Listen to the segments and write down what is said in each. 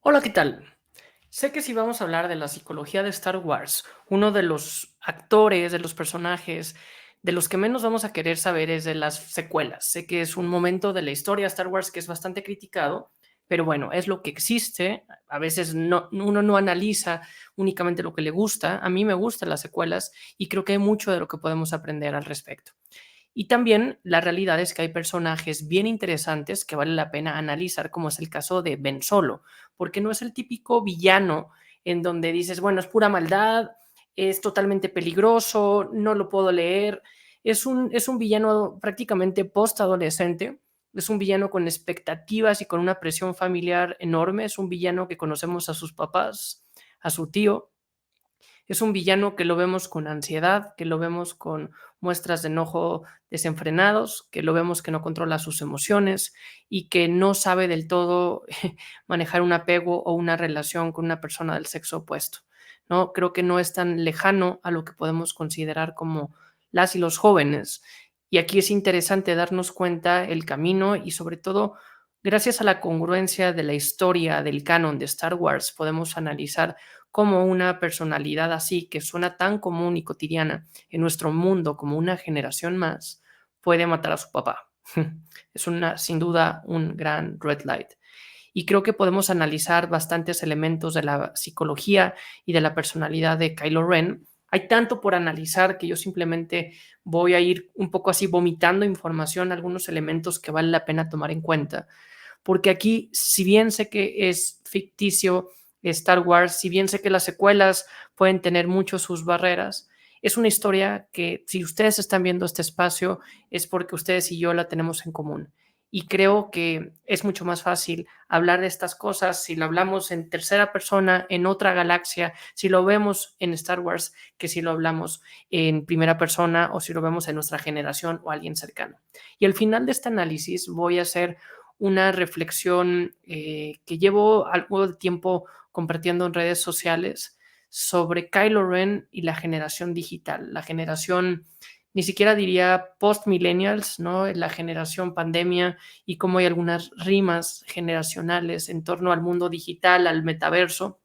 Hola, ¿qué tal? Sé que si vamos a hablar de la psicología de Star Wars, uno de los actores, de los personajes, de los que menos vamos a querer saber es de las secuelas. Sé que es un momento de la historia de Star Wars que es bastante criticado, pero bueno, es lo que existe. A veces uno no analiza únicamente lo que le gusta. A mí me gustan las secuelas y creo que hay mucho de lo que podemos aprender al respecto. Y también la realidad es que hay personajes bien interesantes que vale la pena analizar, como es el caso de Ben Solo, porque no es el típico villano en donde dices, bueno, es pura maldad, es totalmente peligroso, no lo puedo leer. Es un villano prácticamente post-adolescente, es un villano con expectativas y con una presión familiar enorme, es un villano que conocemos a sus papás, a su tío, es un villano que lo vemos con ansiedad, que lo vemos con muestras de enojo desenfrenados, que lo vemos que no controla sus emociones y que no sabe del todo manejar un apego o una relación con una persona del sexo opuesto, ¿no? Creo que no es tan lejano a lo que podemos considerar como las y los jóvenes. Y aquí es interesante darnos cuenta el camino y sobre todo, gracias a la congruencia de la historia del canon de Star Wars, podemos analizar cómo una personalidad así, que suena tan común y cotidiana en nuestro mundo como una generación más, puede matar a su papá. Es sin duda un gran red light. Y creo que podemos analizar bastantes elementos de la psicología y de la personalidad de Kylo Ren. Hay tanto por analizar que yo simplemente voy a ir un poco así vomitando información, algunos elementos que vale la pena tomar en cuenta, porque aquí, si bien sé que es ficticio Star Wars, si bien sé que las secuelas pueden tener mucho sus barreras, es una historia que si ustedes están viendo este espacio es porque ustedes y yo la tenemos en común. Y creo que es mucho más fácil hablar de estas cosas si lo hablamos en tercera persona, en otra galaxia, si lo vemos en Star Wars, que si lo hablamos en primera persona o si lo vemos en nuestra generación o alguien cercano. Y al final de este análisis voy a hacer una reflexión que llevo algo de tiempo compartiendo en redes sociales sobre Kylo Ren y la generación digital, la generación, ni siquiera diría post-millennials, ¿no? La generación pandemia y cómo hay algunas rimas generacionales en torno al mundo digital, al metaverso,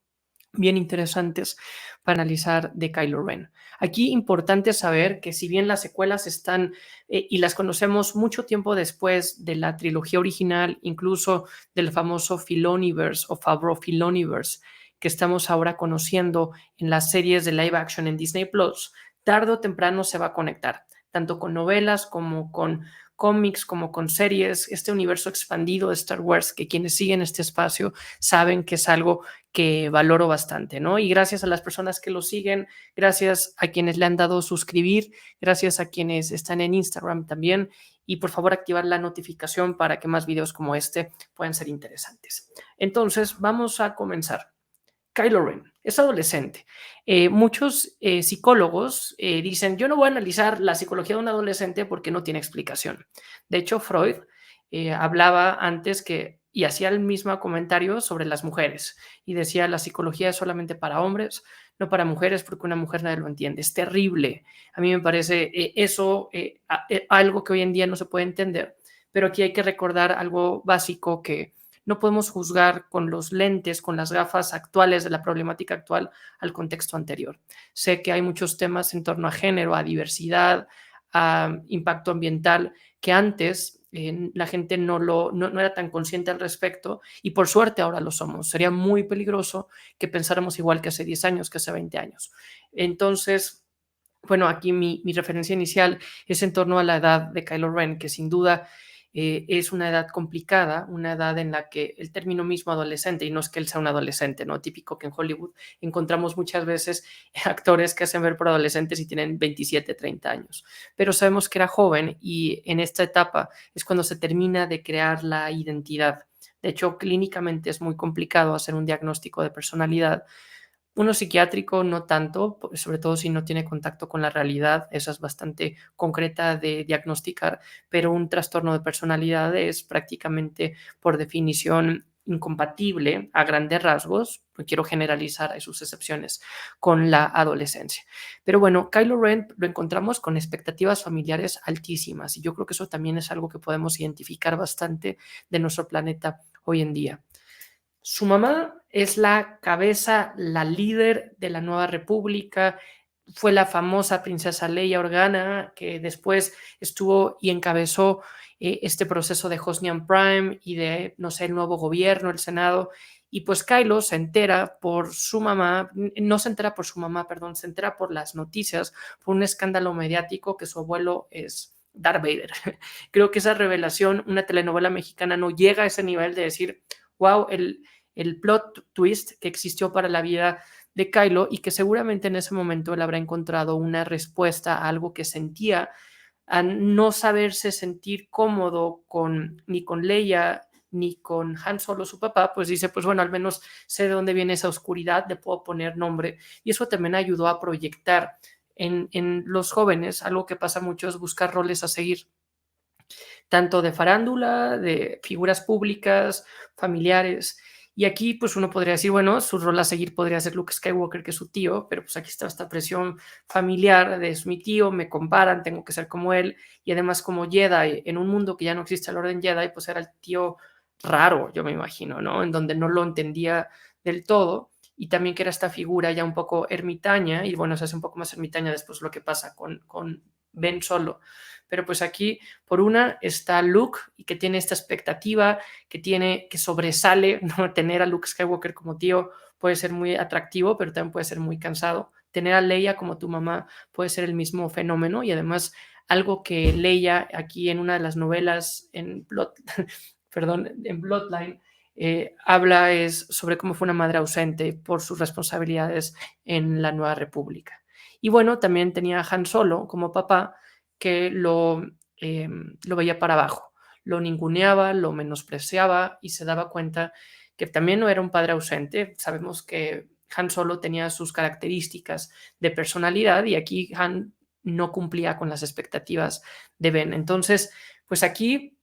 bien interesantes para analizar de Kylo Ren. Aquí importante saber que si bien las secuelas están y las conocemos mucho tiempo después de la trilogía original, incluso del famoso Filoniverse o Favreau Filoniverse que estamos ahora conociendo en las series de live action en Disney Plus, tarde o temprano se va a conectar, tanto con novelas como con cómics, como con series, este universo expandido de Star Wars, que quienes siguen este espacio saben que es algo que valoro bastante, ¿no? Y gracias a las personas que lo siguen, gracias a quienes le han dado suscribir, gracias a quienes están en Instagram también, y por favor activar la notificación para que más videos como este puedan ser interesantes. Entonces, vamos a comenzar. Kylo Ren es adolescente. Muchos psicólogos dicen, yo no voy a analizar la psicología de un adolescente porque no tiene explicación. De hecho, Freud hablaba antes que y hacía el mismo comentario sobre las mujeres y decía, la psicología es solamente para hombres, no para mujeres, porque una mujer nadie lo entiende. Es terrible. A mí me parece eso algo que hoy en día no se puede entender, pero aquí hay que recordar algo básico que no podemos juzgar con los lentes, con las gafas actuales de la problemática actual al contexto anterior. Sé que hay muchos temas en torno a género, a diversidad, a impacto ambiental, que antes la gente no era tan consciente al respecto y por suerte ahora lo somos. Sería muy peligroso que pensáramos igual que hace 10 años, que hace 20 años. Entonces, bueno, aquí mi referencia inicial es en torno a la edad de Kylo Ren, que sin duda es una edad complicada, una edad en la que el término mismo adolescente, y no es que él sea un adolescente, ¿no? Típico que en Hollywood encontramos muchas veces actores que hacen ver por adolescentes y tienen 27, 30 años, pero sabemos que era joven y en esta etapa es cuando se termina de crear la identidad. De hecho, clínicamente es muy complicado hacer un diagnóstico de personalidad. Uno psiquiátrico no tanto, sobre todo si no tiene contacto con la realidad, esa es bastante concreta de diagnosticar, pero un trastorno de personalidad es prácticamente por definición incompatible a grandes rasgos, no quiero generalizar, hay sus excepciones, con la adolescencia. Pero bueno, Kylo Ren lo encontramos con expectativas familiares altísimas y yo creo que eso también es algo que podemos identificar bastante de nuestro planeta hoy en día. Su mamá es la cabeza, la líder de la nueva república, fue la famosa princesa Leia Organa, que después estuvo y encabezó este proceso de Hosnian Prime y de, no sé, el nuevo gobierno, el Senado. Y pues Kylo se entera por su mamá, no se entera por su mamá, perdón, se entera por las noticias, por un escándalo mediático que su abuelo es Darth Vader. Creo que esa revelación, una telenovela mexicana no llega a ese nivel de decir, wow, el plot twist que existió para la vida de Kylo y que seguramente en ese momento él habrá encontrado una respuesta a algo que sentía, a no saberse sentir cómodo ni con Leia ni con Han Solo, su papá, pues dice, pues bueno, al menos sé de dónde viene esa oscuridad, le puedo poner nombre. Y eso también ayudó a proyectar en los jóvenes, algo que pasa mucho es buscar roles a seguir, tanto de farándula, de figuras públicas, familiares. Y aquí, pues uno podría decir, bueno, su rol a seguir podría ser Luke Skywalker, que es su tío, pero pues aquí está esta presión familiar de es mi tío, me comparan, tengo que ser como él. Y además, como Jedi, en un mundo que ya no existe el orden Jedi, pues era el tío raro, yo me imagino, ¿no? En donde no lo entendía del todo. Y también que era esta figura ya un poco ermitaña, y bueno, se hace un poco más ermitaña después lo que pasa con Ben Solo. Pero pues aquí por una está Luke y que tiene esta expectativa, que sobresale, ¿no? Tener a Luke Skywalker como tío puede ser muy atractivo, pero también puede ser muy cansado. Tener a Leia como tu mamá puede ser el mismo fenómeno y además algo que Leia aquí en una de las novelas perdón, en Bloodline habla es sobre cómo fue una madre ausente por sus responsabilidades en la Nueva República. Y bueno, también tenía a Han Solo como papá, que lo veía para abajo, lo ninguneaba, lo menospreciaba y se daba cuenta que también no era un padre ausente. Sabemos que Han Solo tenía sus características de personalidad y aquí Han no cumplía con las expectativas de Ben. Entonces, pues aquí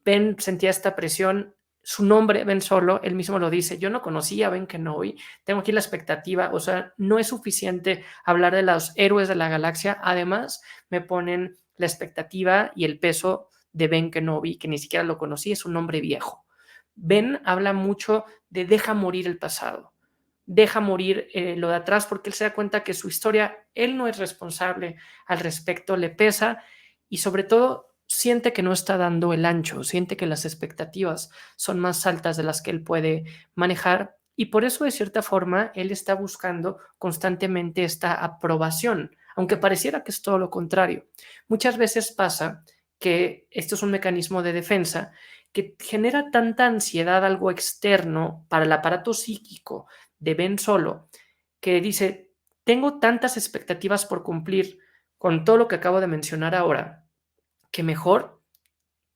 Ben sentía esta presión. Su nombre, Ben Solo, él mismo lo dice, yo no conocía a Ben Kenobi, tengo aquí la expectativa, o sea, no es suficiente hablar de los héroes de la galaxia, además me ponen la expectativa y el peso de Ben Kenobi, que ni siquiera lo conocí, es un nombre viejo. Ben habla mucho de deja morir el pasado, deja morir lo de atrás, porque él se da cuenta que su historia, él no es responsable al respecto, le pesa y sobre todo siente que no está dando el ancho, siente que las expectativas son más altas de las que él puede manejar y por eso de cierta forma él está buscando constantemente esta aprobación, aunque pareciera que es todo lo contrario. Muchas veces pasa que esto es un mecanismo de defensa que genera tanta ansiedad algo externo para el aparato psíquico de Ben Solo, que dice, tengo tantas expectativas por cumplir con todo lo que acabo de mencionar ahora, que mejor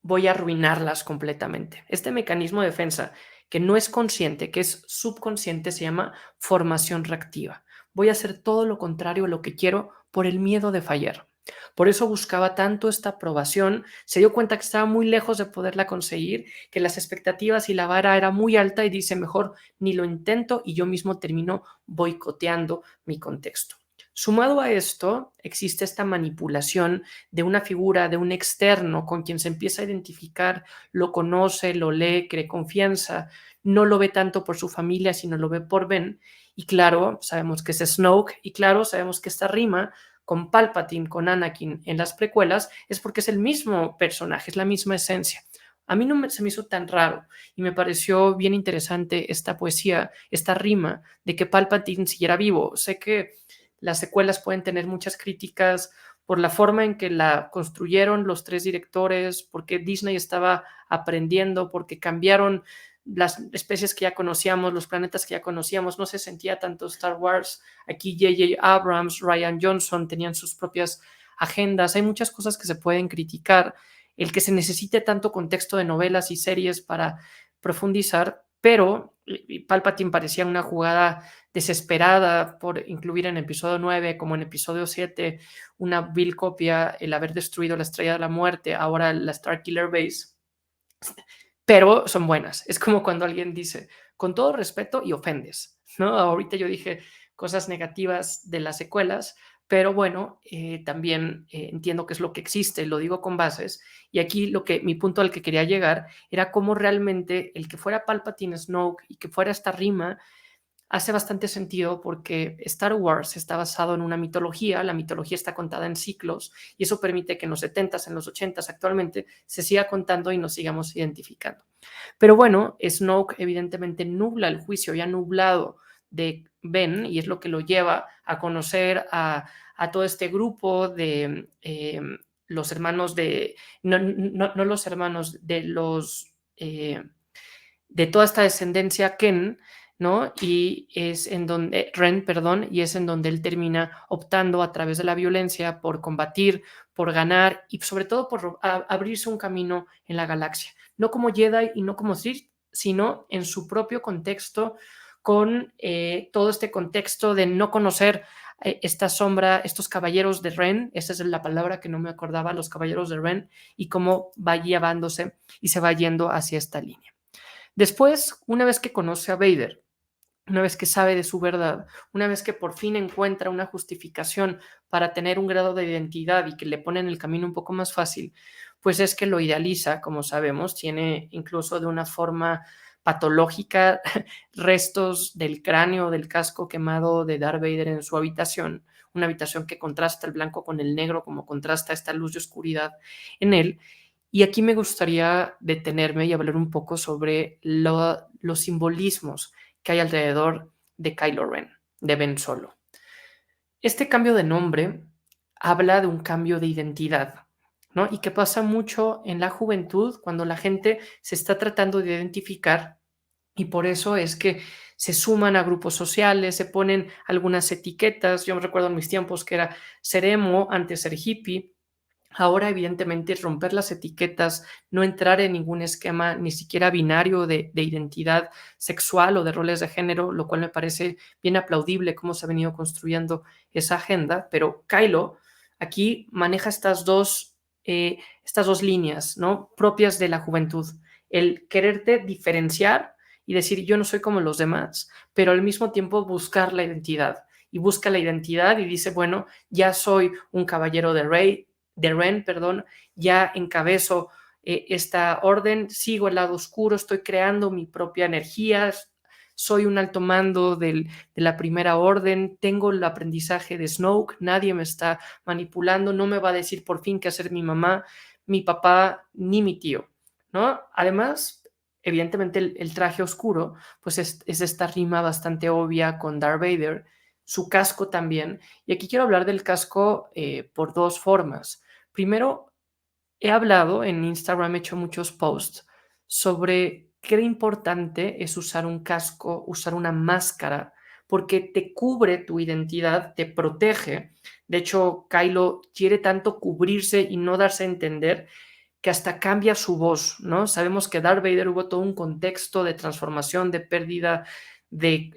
voy a arruinarlas completamente. Este mecanismo de defensa que no es consciente, que es subconsciente, se llama formación reactiva. Voy a hacer todo lo contrario a lo que quiero por el miedo de fallar. Por eso buscaba tanto esta aprobación, se dio cuenta que estaba muy lejos de poderla conseguir, que las expectativas y la vara era muy alta y dice, mejor ni lo intento y yo mismo termino boicoteando mi contexto. Sumado a esto, existe esta manipulación de una figura, de un externo con quien se empieza a identificar, lo conoce, lo lee, cree confianza, no lo ve tanto por su familia, sino lo ve por Ben. Y claro, sabemos que es Snoke, y claro, sabemos que esta rima con Palpatine, con Anakin en las precuelas, es porque es el mismo personaje, es la misma esencia. A mí no se me hizo tan raro y me pareció bien interesante esta poesía, esta rima de que Palpatine siguiera vivo. Sé que las secuelas pueden tener muchas críticas por la forma en que la construyeron los tres directores, porque Disney estaba aprendiendo, porque cambiaron las especies que ya conocíamos, los planetas que ya conocíamos, no se sentía tanto Star Wars. Aquí J.J. Abrams, Ryan Johnson tenían sus propias agendas. Hay muchas cosas que se pueden criticar. El que se necesite tanto contexto de novelas y series para profundizar, pero Palpatine parecía una jugada desesperada por incluir en episodio 9 como en episodio 7 una vil copia, el haber destruido la Estrella de la Muerte, ahora la Starkiller Base, pero son buenas. Es como cuando alguien dice, con todo respeto y ofendes, ¿no? Ahorita yo dije cosas negativas de las secuelas, Pero bueno, también entiendo que es lo que existe, lo digo con bases. Y aquí mi punto al que quería llegar era cómo realmente el que fuera Palpatine Snoke y que fuera esta rima hace bastante sentido porque Star Wars está basado en una mitología, la mitología está contada en ciclos y eso permite que en los 70s, en los 80s actualmente se siga contando y nos sigamos identificando. Pero bueno, Snoke evidentemente nubla el juicio, ya nublado de Ben, y es lo que lo lleva a conocer a todo este grupo de los hermanos de, no los hermanos, de toda esta descendencia Ken, ¿no? Y es en donde, Ren, perdón, y es en donde él termina optando a través de la violencia por combatir, por ganar y sobre todo por abrirse un camino en la galaxia. No como Jedi y no como Sith, sino en su propio contexto, con todo este contexto de no conocer esta sombra, estos caballeros de Ren, esa es la palabra que no me acordaba, los caballeros de Ren, y cómo va llevándose y se va yendo hacia esta línea. Después, una vez que conoce a Vader, una vez que sabe de su verdad, una vez que por fin encuentra una justificación para tener un grado de identidad y que le pone en el camino un poco más fácil, pues es que lo idealiza, como sabemos, tiene incluso de una forma patológica restos del cráneo, del casco quemado de Darth Vader en su habitación, una habitación que contrasta el blanco con el negro, como contrasta esta luz y oscuridad en él. Y aquí me gustaría detenerme y hablar un poco sobre los simbolismos que hay alrededor de Kylo Ren, de Ben Solo. Este cambio de nombre habla de un cambio de identidad, ¿no? Y que pasa mucho en la juventud cuando la gente se está tratando de identificar y por eso es que se suman a grupos sociales, se ponen algunas etiquetas. Yo me recuerdo en mis tiempos que era ser emo, antes ser hippie. Ahora, evidentemente, es romper las etiquetas, no entrar en ningún esquema, ni siquiera binario de identidad sexual o de roles de género, lo cual me parece bien aplaudible cómo se ha venido construyendo esa agenda. Pero Kylo aquí maneja estas dos líneas, ¿no? Propias de la juventud. El quererte diferenciar y decir yo no soy como los demás, pero al mismo tiempo buscar la identidad. Y busca la identidad y dice, bueno, ya soy un caballero de Ren, perdón, ya encabezo esta orden, sigo el lado oscuro, estoy creando mi propia energía, soy un alto mando de la primera orden, tengo el aprendizaje de Snoke, nadie me está manipulando, no me va a decir por fin qué hacer mi mamá, mi papá ni mi tío, ¿no? Además, evidentemente el traje oscuro, pues es esta rima bastante obvia con Darth Vader, su casco también, y aquí quiero hablar del casco por dos formas. Primero, he hablado en Instagram, he hecho muchos posts sobre qué importante es usar un casco, usar una máscara, porque te cubre tu identidad, te protege. De hecho, Kylo quiere tanto cubrirse y no darse a entender que hasta cambia su voz, ¿no? Sabemos que Darth Vader hubo todo un contexto de transformación, de pérdida de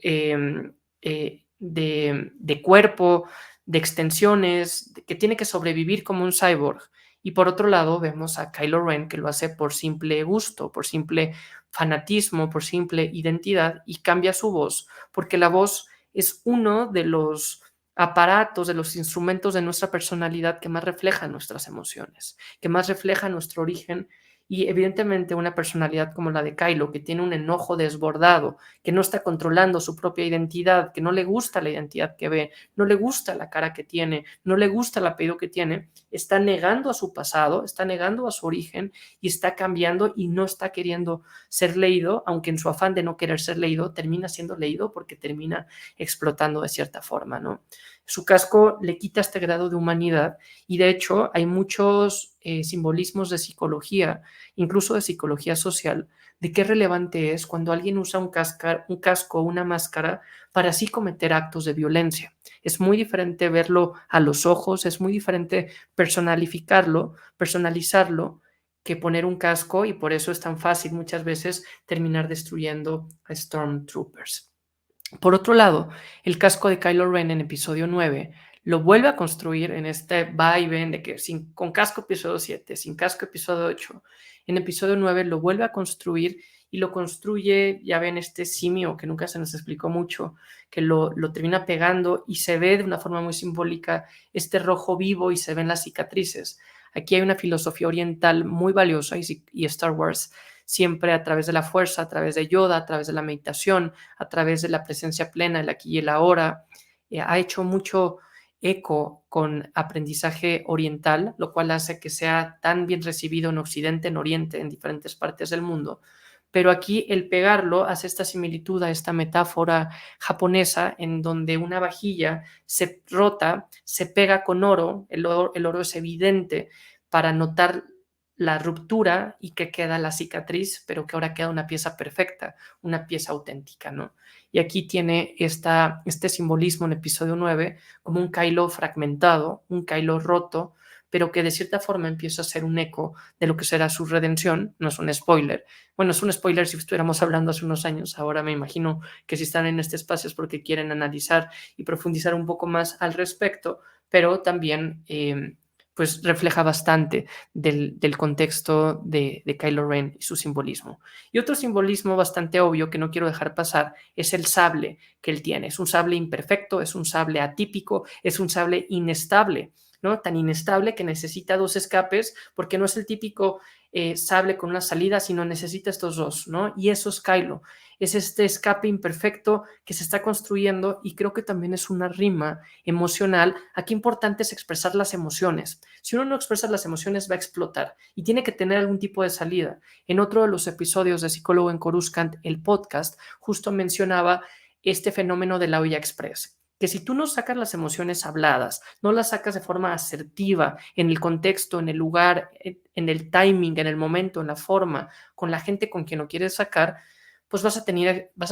cuerpo, de extensiones, que tiene que sobrevivir como un cyborg. Y por otro lado, vemos a Kylo Ren que lo hace por simple gusto, por simple fanatismo, por simple identidad y cambia su voz, porque la voz es uno de los aparatos, de los instrumentos de nuestra personalidad que más refleja nuestras emociones, que más refleja nuestro origen. Y evidentemente una personalidad como la de Kylo, que tiene un enojo desbordado, que no está controlando su propia identidad, que no le gusta la identidad que ve, no le gusta la cara que tiene, no le gusta el apellido que tiene, está negando a su pasado, está negando a su origen y está cambiando y no está queriendo ser leído, aunque en su afán de no querer ser leído, termina siendo leído porque termina explotando de cierta forma, ¿no? Su casco le quita este grado de humanidad y de hecho hay muchos simbolismos de psicología, incluso de psicología social, de qué relevante es cuando alguien usa un casco o una máscara para así cometer actos de violencia. Es muy diferente verlo a los ojos, es muy diferente personalizarlo, que poner un casco y por eso es tan fácil muchas veces terminar destruyendo a Stormtroopers. Por otro lado, el casco de Kylo Ren en episodio 9 lo vuelve a construir en este va y ven de que con casco episodio 7, sin casco episodio 8. En episodio 9 lo vuelve a construir y lo construye, ya ven, este simio que nunca se nos explicó mucho, que lo termina pegando y se ve de una forma muy simbólica este rojo vivo y se ven las cicatrices. Aquí hay una filosofía oriental muy valiosa y Star Wars siempre a través de la fuerza, a través de Yoda, a través de la meditación, a través de la presencia plena, el aquí y el ahora, ha hecho mucho eco con aprendizaje oriental, lo cual hace que sea tan bien recibido en Occidente, en Oriente, en diferentes partes del mundo. Pero aquí el pegarlo hace esta similitud a esta metáfora japonesa en donde una vajilla se rota, se pega con oro, el oro es evidente para notar la ruptura y que queda la cicatriz, pero que ahora queda una pieza perfecta, una pieza auténtica, ¿no? Y aquí tiene este simbolismo en episodio 9 como un Kylo fragmentado, un Kylo roto, pero que de cierta forma empieza a ser un eco de lo que será su redención. No es un spoiler. Bueno, es un spoiler si estuviéramos hablando hace unos años. Ahora me imagino que si están en este espacio es porque quieren analizar y profundizar un poco más al respecto, pero también pues refleja bastante del contexto de Kylo Ren y su simbolismo. Y otro simbolismo bastante obvio que no quiero dejar pasar es el sable que él tiene. Es un sable imperfecto, es un sable atípico, es un sable inestable, ¿no? Tan inestable que necesita dos escapes porque no es el típico sable con una salida, sino necesita estos dos, ¿no? Y eso es Kylo. Es este escape imperfecto que se está construyendo y creo que también es una rima emocional. Aquí importante es expresar las emociones. Si uno no expresa las emociones va a explotar y tiene que tener algún tipo de salida. En otro de los episodios de Psicólogo en Coruscant, el podcast, justo mencionaba este fenómeno de la olla express, que si tú no sacas las emociones habladas, no las sacas de forma asertiva, en el contexto, en el lugar, en el timing, en el momento, en la forma, con la gente con quien lo quieres sacar, pues vas a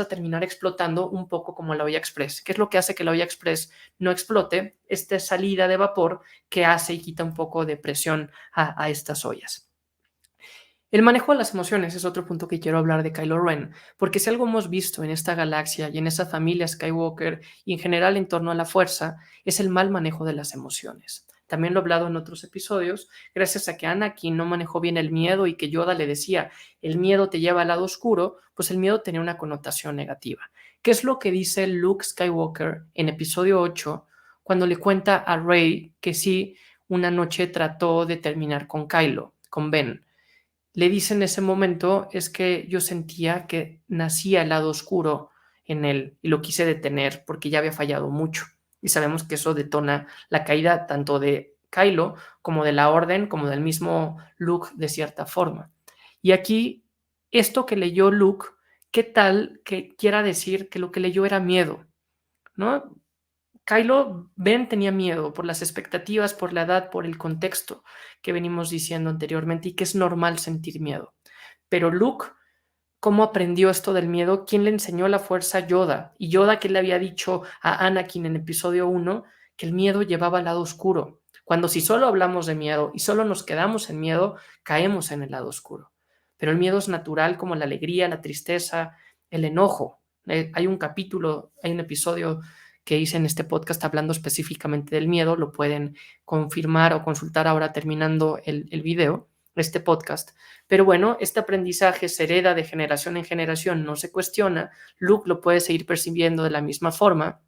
terminar explotando un poco como la olla express. ¿Qué es lo que hace que la olla express no explote? Esta salida de vapor que hace y quita un poco de presión a estas ollas. El manejo de las emociones es otro punto que quiero hablar de Kylo Ren, porque si algo hemos visto en esta galaxia y en esa familia Skywalker y en general en torno a la fuerza, es el mal manejo de las emociones. También lo he hablado en otros episodios, gracias a que Anakin no manejó bien el miedo y que Yoda le decía, el miedo te lleva al lado oscuro, pues el miedo tenía una connotación negativa. ¿Qué es lo que dice Luke Skywalker en episodio 8 cuando le cuenta a Rey que sí, una noche trató de terminar con Kylo, con Ben? Le dice en ese momento, es que yo sentía que nacía el lado oscuro en él y lo quise detener porque ya había fallado mucho. Y sabemos que eso detona la caída tanto de Kylo como de la Orden, como del mismo Luke de cierta forma. Y aquí, esto que leyó Luke, ¿qué tal que quiera decir que lo que leyó era miedo? ¿No? Kylo Ben tenía miedo por las expectativas, por la edad, por el contexto que venimos diciendo anteriormente y que es normal sentir miedo. Pero Luke, ¿cómo aprendió esto del miedo? ¿Quién le enseñó la fuerza? Yoda. Y Yoda que le había dicho a Anakin en episodio 1 que el miedo llevaba al lado oscuro. Cuando si solo hablamos de miedo y solo nos quedamos en miedo, caemos en el lado oscuro. Pero el miedo es natural como la alegría, la tristeza, el enojo. Hay un capítulo, hay un episodio que hice en este podcast hablando específicamente del miedo, lo pueden confirmar o consultar ahora terminando el video, este podcast. Pero bueno, este aprendizaje se hereda de generación en generación, no se cuestiona, Luke lo puede seguir percibiendo de la misma forma.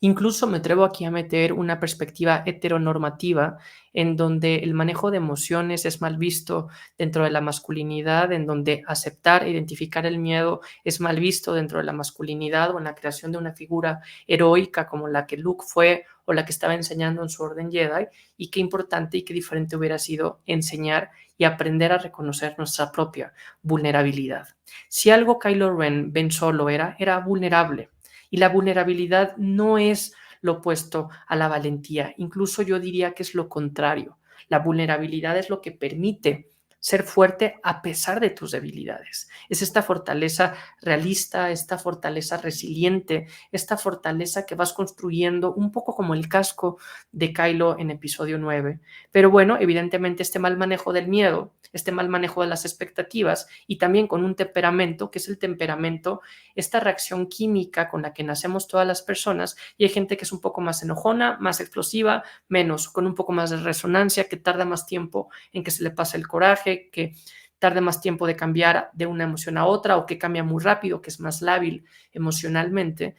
Incluso me atrevo aquí a meter una perspectiva heteronormativa en donde el manejo de emociones es mal visto dentro de la masculinidad, en donde aceptar e identificar el miedo es mal visto dentro de la masculinidad o en la creación de una figura heroica como la que Luke fue o la que estaba enseñando en su Orden Jedi, y qué importante y qué diferente hubiera sido enseñar y aprender a reconocer nuestra propia vulnerabilidad. Si algo Kylo Ren Ben Solo era vulnerable, y la vulnerabilidad no es lo opuesto a la valentía, incluso yo diría que es lo contrario. La vulnerabilidad es lo que permite ser fuerte a pesar de tus debilidades. Es esta fortaleza realista, esta fortaleza resiliente, esta fortaleza que vas construyendo un poco como el casco de Kylo en episodio 9. Pero bueno, evidentemente este mal manejo del miedo, este mal manejo de las expectativas y también con un temperamento, que es el temperamento, esta reacción química con la que nacemos todas las personas, y hay gente que es un poco más enojona, más explosiva, menos, con un poco más de resonancia, que tarda más tiempo en que se le pase el coraje, personaje que tarde más tiempo de cambiar de una emoción a otra o que cambia muy rápido, que es más lábil emocionalmente.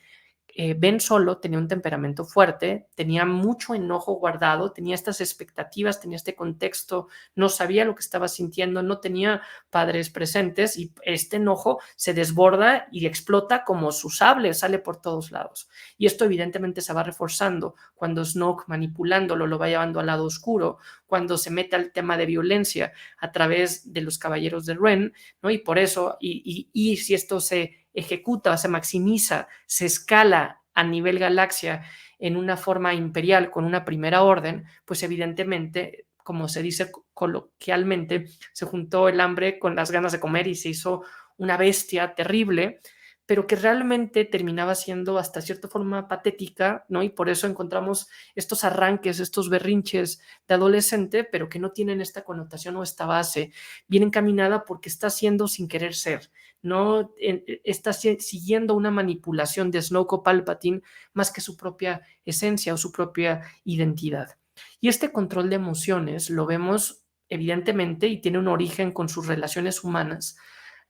Ben Solo tenía un temperamento fuerte, tenía mucho enojo guardado, tenía estas expectativas, tenía este contexto, no sabía lo que estaba sintiendo, no tenía padres presentes y este enojo se desborda y explota como su sable, sale por todos lados. Y esto evidentemente se va reforzando cuando Snoke manipulándolo lo va llevando al lado oscuro, cuando se mete al tema de violencia a través de los caballeros de Ren, ¿no? Y por eso, y si esto se ejecuta, se maximiza, se escala a nivel galaxia en una forma imperial con una primera orden, pues evidentemente, como se dice coloquialmente, se juntó el hambre con las ganas de comer y se hizo una bestia terrible, pero que realmente terminaba siendo hasta cierta forma patética, ¿no? Y por eso encontramos estos arranques, estos berrinches de adolescente, pero que no tienen esta connotación o esta base bien encaminada porque está siendo sin querer ser, no está siguiendo una manipulación de Snoke o Palpatine más que su propia esencia o su propia identidad. Y este control de emociones lo vemos evidentemente y tiene un origen con sus relaciones humanas.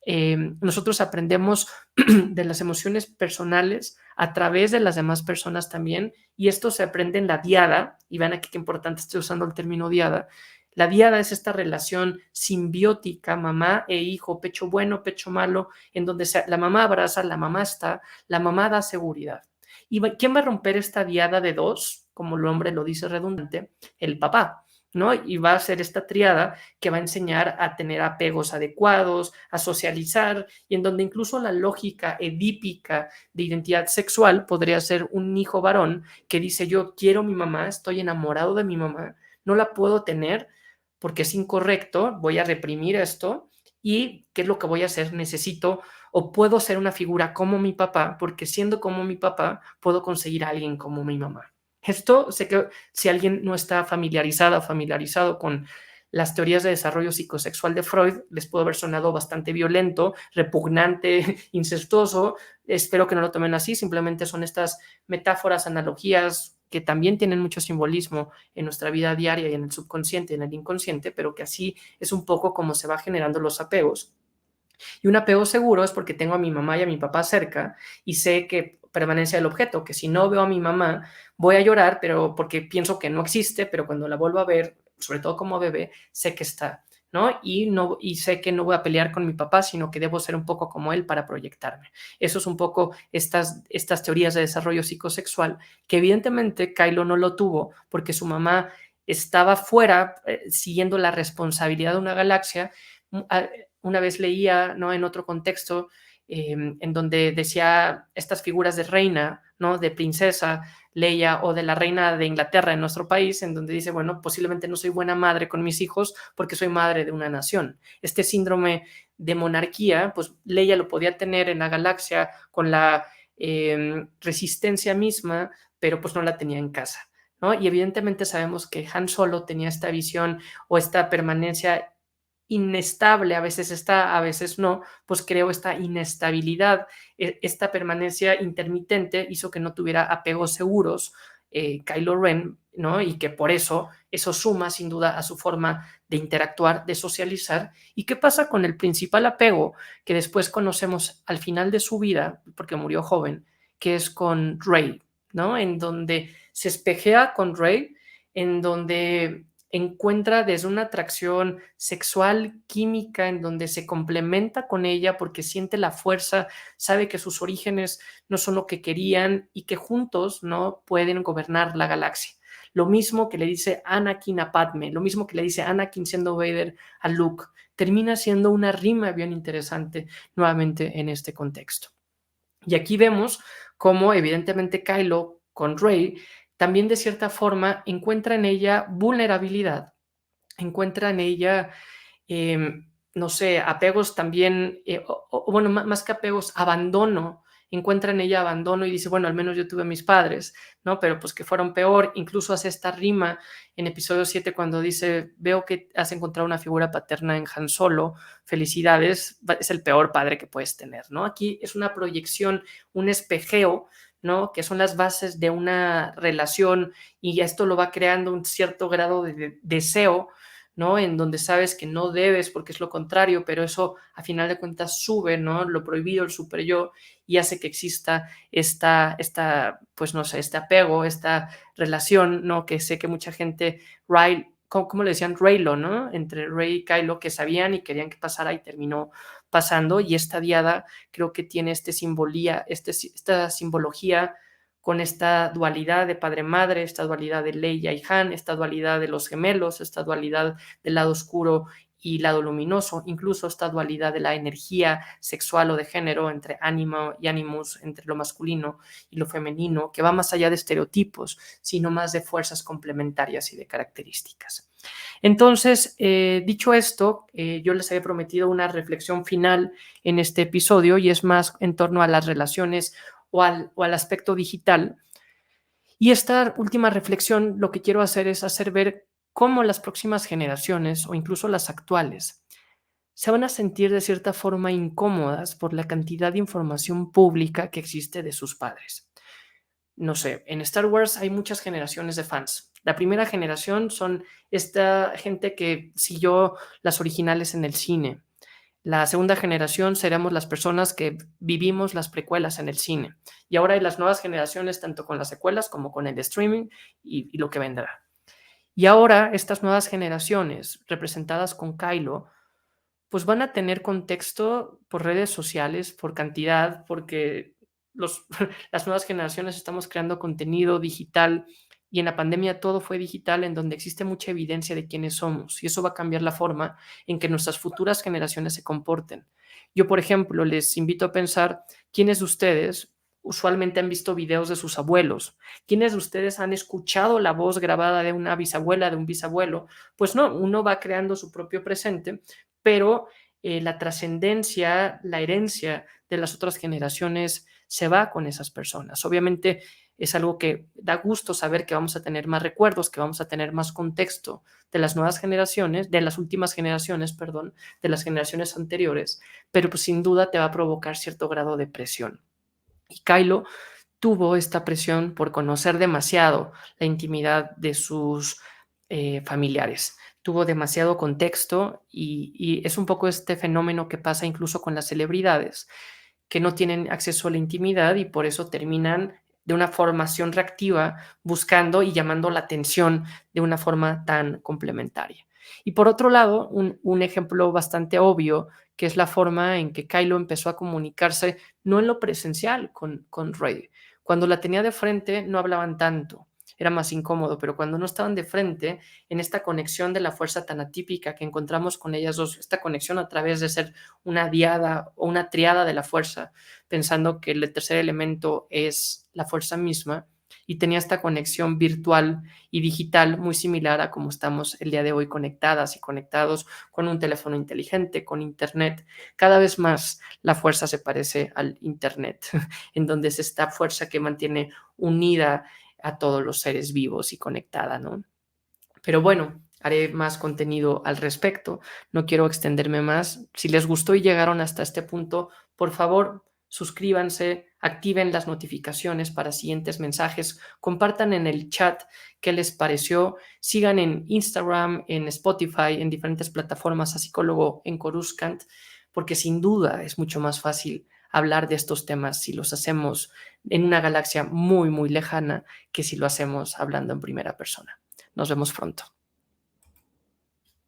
Nosotros aprendemos de las emociones personales a través de las demás personas también, y esto se aprende en la diada, y vean aquí qué importante estoy usando el término diada. La diada es esta relación simbiótica, mamá e hijo, pecho bueno, pecho malo, en donde la mamá abraza, la mamá está, la mamá da seguridad. ¿Y quién va a romper esta diada de dos? Como el hombre lo dice redundante, el papá, ¿no? Y va a ser esta triada que va a enseñar a tener apegos adecuados, a socializar, y en donde incluso la lógica edípica de identidad sexual podría ser un hijo varón que dice: yo quiero a mi mamá, estoy enamorado de mi mamá, no la puedo tener porque es incorrecto, voy a reprimir esto, y ¿qué es lo que voy a hacer? Necesito o puedo ser una figura como mi papá, porque siendo como mi papá puedo conseguir a alguien como mi mamá. Esto sé que si alguien no está familiarizada o familiarizado con las teorías de desarrollo psicosexual de Freud, les puede haber sonado bastante violento, repugnante, incestuoso. Espero que no lo tomen así, simplemente son estas metáforas, analogías que también tienen mucho simbolismo en nuestra vida diaria y en el subconsciente y en el inconsciente, pero que así es un poco como se va generando los apegos. Y un apego seguro es porque tengo a mi mamá y a mi papá cerca y sé que permanencia del objeto, que si no veo a mi mamá voy a llorar, pero porque pienso que no existe, pero cuando la vuelvo a ver, sobre todo como bebé, sé que está, ¿no? Y sé que no voy a pelear con mi papá, sino que debo ser un poco como él para proyectarme. Eso es un poco estas teorías de desarrollo psicosexual, que evidentemente Kylo no lo tuvo porque su mamá estaba fuera, siguiendo la responsabilidad de una galaxia. Una vez leía, ¿no?, en otro contexto, en donde decía estas figuras de reina, ¿no?, de princesa Leia o de la reina de Inglaterra en nuestro país, en donde dice, bueno, posiblemente no soy buena madre con mis hijos porque soy madre de una nación. Este síndrome de monarquía, pues Leia lo podía tener en la galaxia con la resistencia misma, pero pues no la tenía en casa, ¿no? Y evidentemente sabemos que Han Solo tenía esta visión o esta permanencia inestable, a veces está, a veces no, pues creo esta inestabilidad, esta permanencia intermitente hizo que no tuviera apegos seguros, Kylo Ren, ¿no? Y que por eso suma sin duda a su forma de interactuar, de socializar. ¿Y qué pasa con el principal apego que después conocemos al final de su vida, porque murió joven, que es con Rey, ¿no? En donde se espejea con Rey, en donde encuentra desde una atracción sexual, química, en donde se complementa con ella porque siente la fuerza, sabe que sus orígenes no son lo que querían y que juntos no pueden gobernar la galaxia. Lo mismo que le dice Anakin a Padme, lo mismo que le dice Anakin siendo Vader a Luke, termina siendo una rima bien interesante nuevamente en este contexto. Y aquí vemos cómo evidentemente Kylo con Rey también de cierta forma encuentra en ella vulnerabilidad, encuentra en ella, no sé, apegos también, bueno, más que apegos, abandono, encuentra en ella abandono y dice, bueno, al menos yo tuve a mis padres, ¿no? Pero pues que fueron peor, incluso hace esta rima en episodio 7 cuando dice, veo que has encontrado una figura paterna en Han Solo, felicidades, es el peor padre que puedes tener, ¿no? Aquí es una proyección, un espejeo, ¿no?, que son las bases de una relación y esto lo va creando un cierto grado de deseo, ¿no? En donde sabes que no debes porque es lo contrario, pero eso a final de cuentas sube, ¿no? Lo prohibido, el super yo, y hace que exista pues no sé, este apego, esta relación, ¿no? Que sé que mucha gente, ¿cómo le decían? Raylo, ¿no? Entre Rey y Kylo, que sabían y querían que pasara y terminó pasando, y esta diada creo que tiene esta simbología con esta dualidad de padre-madre, esta dualidad de Leia y Han, esta dualidad de los gemelos, esta dualidad del lado oscuro y lado luminoso, incluso esta dualidad de la energía sexual o de género entre ánimo y animus, entre lo masculino y lo femenino, que va más allá de estereotipos, sino más de fuerzas complementarias y de características. Entonces, dicho esto, yo les había prometido una reflexión final en este episodio y es más en torno a las relaciones o al aspecto digital. Y esta última reflexión lo que quiero hacer es hacer ver cómo las próximas generaciones o incluso las actuales se van a sentir de cierta forma incómodas por la cantidad de información pública que existe de sus padres. No sé, en Star Wars hay muchas generaciones de fans. La primera generación son esta gente que siguió las originales en el cine. La segunda generación seremos las personas que vivimos las precuelas en el cine. Y ahora hay las nuevas generaciones, tanto con las secuelas como con el streaming y lo que vendrá. Y ahora estas nuevas generaciones, representadas con Kylo, pues van a tener contexto por redes sociales, por cantidad, porque las nuevas generaciones estamos creando contenido digital y en la pandemia todo fue digital, en donde existe mucha evidencia de quiénes somos y eso va a cambiar la forma en que nuestras futuras generaciones se comporten. Yo, por ejemplo, les invito a pensar quiénes de ustedes usualmente han visto videos de sus abuelos, quiénes de ustedes han escuchado la voz grabada de una bisabuela, de un bisabuelo. Pues no, uno va creando su propio presente, pero la trascendencia, la herencia de las otras generaciones se va con esas personas. Obviamente es algo que da gusto saber que vamos a tener más recuerdos, que vamos a tener más contexto de las nuevas generaciones, de las últimas generaciones, perdón, de las generaciones anteriores, pero pues sin duda te va a provocar cierto grado de presión. Y Kylo tuvo esta presión por conocer demasiado la intimidad de sus familiares. Tuvo demasiado contexto y es un poco este fenómeno que pasa incluso con las celebridades, que no tienen acceso a la intimidad y por eso terminan de una formación reactiva buscando y llamando la atención de una forma tan complementaria. Y por otro lado, un ejemplo bastante obvio, que es la forma en que Kylo empezó a comunicarse, no en lo presencial con Rey. Cuando la tenía de frente no hablaban tanto, era más incómodo, pero cuando no estaban de frente, en esta conexión de la fuerza tan atípica que encontramos con ellas dos, esta conexión a través de ser una diada o una triada de la fuerza, pensando que el tercer elemento es la fuerza misma, y tenía esta conexión virtual y digital muy similar a como estamos el día de hoy conectadas y conectados con un teléfono inteligente, con internet. Cada vez más la fuerza se parece al internet, en donde es esta fuerza que mantiene unida a todos los seres vivos y conectada, ¿no? Pero bueno, haré más contenido al respecto. No quiero extenderme más. Si les gustó y llegaron hasta este punto, por favor, suscríbanse, activen las notificaciones para siguientes mensajes, compartan en el chat qué les pareció, sigan en Instagram, en Spotify, en diferentes plataformas a Psicólogo en Coruscant, porque sin duda es mucho más fácil hablar de estos temas si los hacemos en una galaxia muy, muy lejana que si lo hacemos hablando en primera persona. Nos vemos pronto.